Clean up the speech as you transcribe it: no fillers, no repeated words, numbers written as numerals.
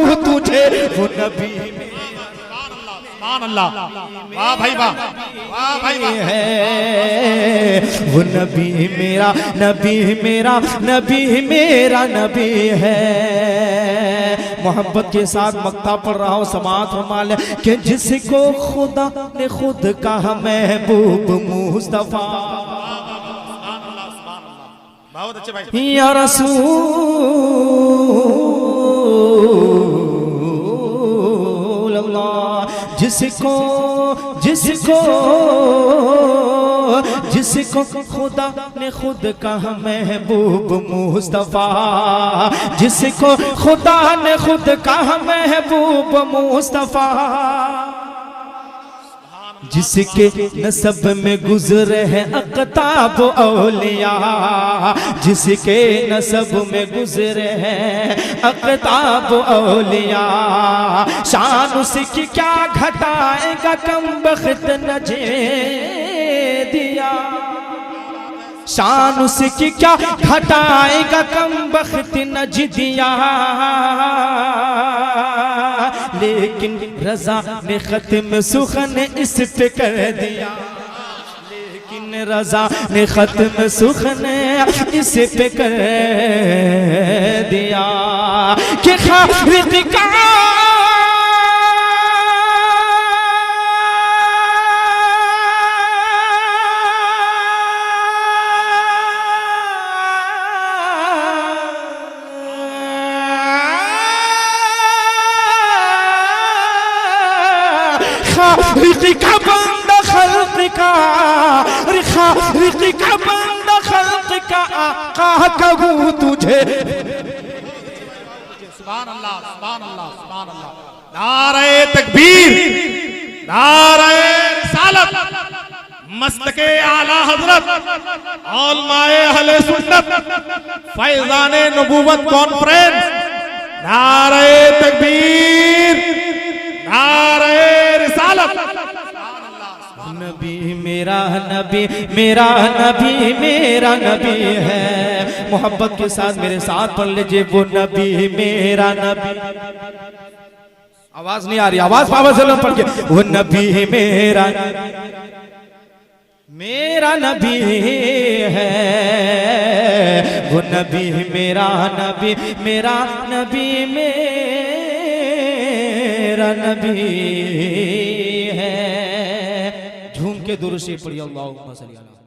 कहूँ तुझे वो नबी सुभान अल्लाह, वाह भाई वाह, वाह भाई वाह। है वो नबी मेरा, नबी मेरा, नबी मेरा नबी है। मोहब्बत के साथ मक्ता पढ़ रहा हूँ, समात फरमा ले कि जिसको खुदा ने खुद कहा महबूब मुस्तफा, बहुत अच्छे भाई। या रसूल अल्लाह, जिसको जिसको जिसको खुदा ने खुद कहा महबूब मुस्तफा, जिसको खुदा ने खुद कहा महबूब मुस्तफा, जिसके नसब में गुजरे हैं अक़ताब औलिया, जिसके नसब में गुजरे हैं अक़ताब औलिया, शान उसकी क्या घटाएगा कम बख्त नजे दिया, शान उसकी क्या घटाएगा कम बख्त नज दिया, लेकिन रजा ने खत्म सुखन इस पे कर दिया, लेकिन रजा ने खत्म सुखन इस पे कर दिया कि खालिद का रिका बंदा खल्क का, रिका बंदा खल्क का आका कहूँ तुझे। सुभान अल्लाह, सुभान अल्लाह, सुभान अल्लाह। नारे तकबीर, नारे रिसालत, मस्तके आला हजरत औलमाए अहले सुन्नत फैजाने नबूवत कॉन्फ्रेंस। नारे तकबीर, नारे रिसालत। नबी मेरा, नबी मेरा, नबी मेरा नबी है। मोहब्बत के साथ मेरे साथ पढ़ लीजिए, वो नबी मेरा नबी। आवाज नहीं आ रही, आवाज पावा से पढ़ के, वो नबी मेरा, मेरा नबी है, वो नबी मेरा नबी, मेरा नबी मेरा नबी है। झूम के दुरूद शरीफ पढ़िए, अल्लाहुम्मा सल्ली अला